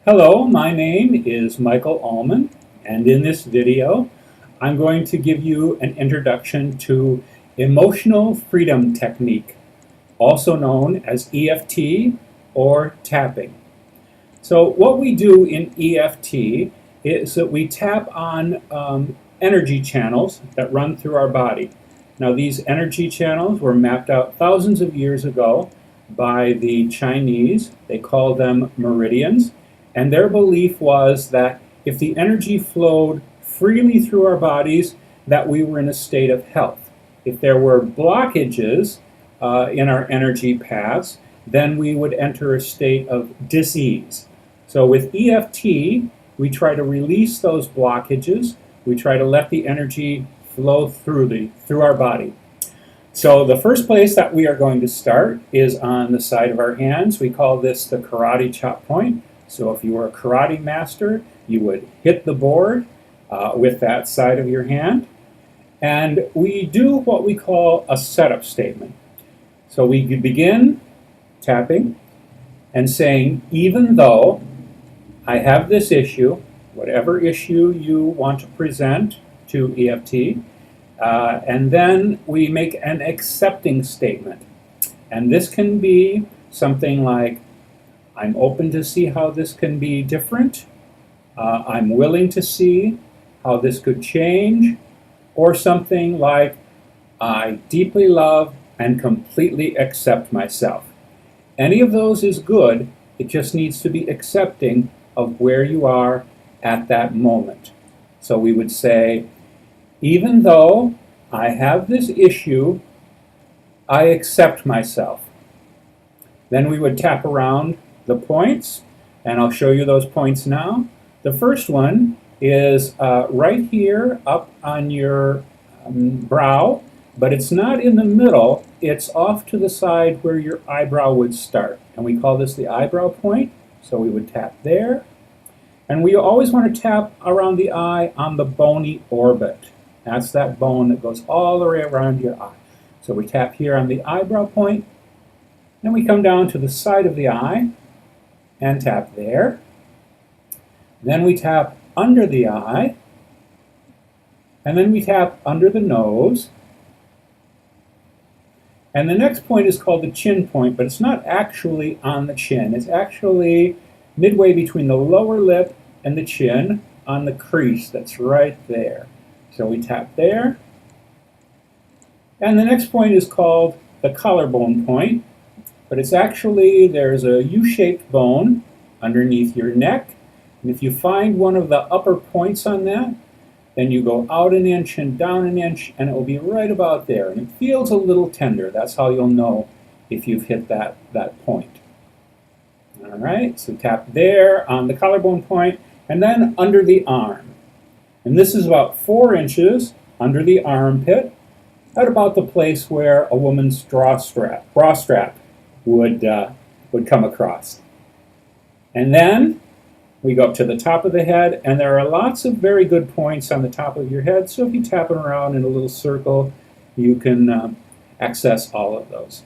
Hello, my name is Michael Allman, and in this video, I'm going to give you an introduction to emotional freedom technique, also known as EFT or tapping. So what we do in EFT is that we tap on energy channels that run through our body. Now these energy channels were mapped out thousands of years ago by the Chinese. They call them meridians. And their belief was that if the energy flowed freely through our bodies, that we were in a state of health. If there were blockages in our energy paths, then we would enter a state of dis-ease. So with EFT, we try to release those blockages. We try to let the energy flow through our body. So the first place that we are going to start is on the side of our hands. We call this the karate chop point. So if you were a karate master, you would hit the board with that side of your hand. And we do what we call a setup statement. So we begin tapping and saying, even though I have this issue, whatever issue you want to present to EFT, and then we make an accepting statement. And this can be something like, I'm open to see how this can be different. I'm willing to see how this could change. Or something like, I deeply love and completely accept myself. Any of those is good. It just needs to be accepting of where you are at that moment. So we would say, even though I have this issue, I accept myself. Then we would tap around the points, and I'll show you those points now. The first one is right here up on your brow, but it's not in the middle, it's off to the side where your eyebrow would start. And we call this the eyebrow point, so we would tap there. And we always want to tap around the eye on the bony orbit. That's that bone that goes all the way around your eye. So we tap here on the eyebrow point, then we come down to the side of the eye, and tap there. Then we tap under the eye, and then we tap under the nose. And the next point is called the chin point, but it's not actually on the chin. It's actually midway between the lower lip and the chin on the crease that's right there. So we tap there. And the next point is called the collarbone point. But it's actually, there's a U-shaped bone underneath your neck. And if you find one of the upper points on that, then you go out an inch and down an inch, and it will be right about there. And it feels a little tender. That's how you'll know if you've hit that point. All right, so tap there on the collarbone point, and then under the arm. And this is about 4 inches under the armpit, at about the place where a woman's bra strap would come across. And then we go up to the top of the head, and there are lots of very good points on the top of your head, so if you tap it around in a little circle, you can access all of those.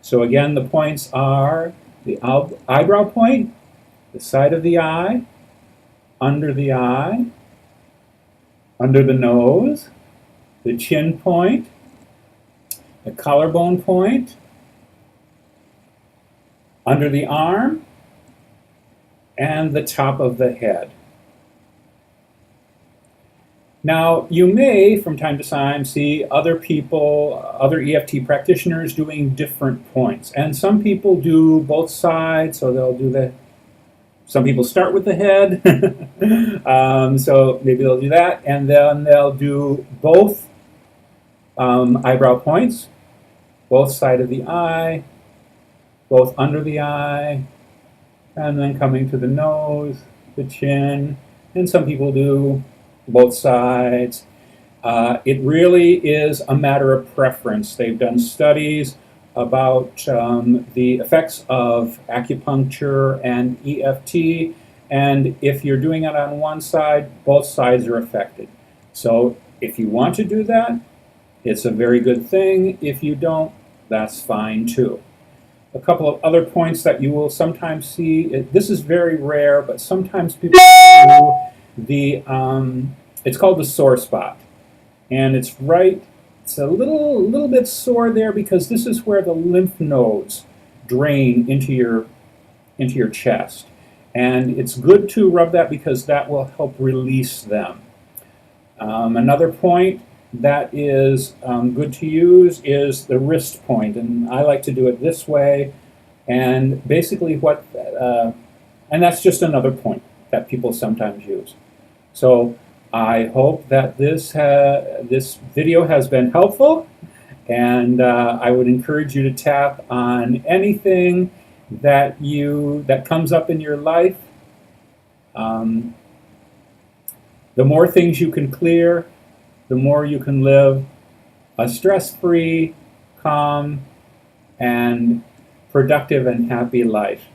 So again, the points are the eyebrow point, the side of the eye, under the eye, under the nose, the chin point, the collarbone point, under the arm, and the top of the head. Now, you may, from time to time, see other people, other EFT practitioners doing different points. And some people do both sides, so they'll do some people start with the head, so maybe they'll do that, and then they'll do both eyebrow points, both side of the eye, both under the eye, and then coming to the nose, the chin, and some people do both sides. It really is a matter of preference. They've done studies about the effects of acupuncture and EFT, and if you're doing it on one side, both sides are affected. So if you want to do that, it's a very good thing. If you don't, that's fine too. A couple of other points that you will sometimes see. This is very rare, but sometimes people do it's called the sore spot. And it's right, it's a little bit sore there because this is where the lymph nodes drain into your chest. And it's good to rub that because that will help release them. Another point that is good to use is the wrist point, and I like to do it this way. And basically and that's just another point that people sometimes use. So I hope that this video has been helpful, and I would encourage you to tap on anything that comes up in your life. The more things you can clear, the more you can live a stress-free, calm, and productive and happy life.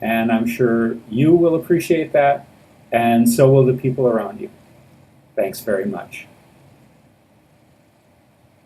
And I'm sure you will appreciate that, and so will the people around you. Thanks very much.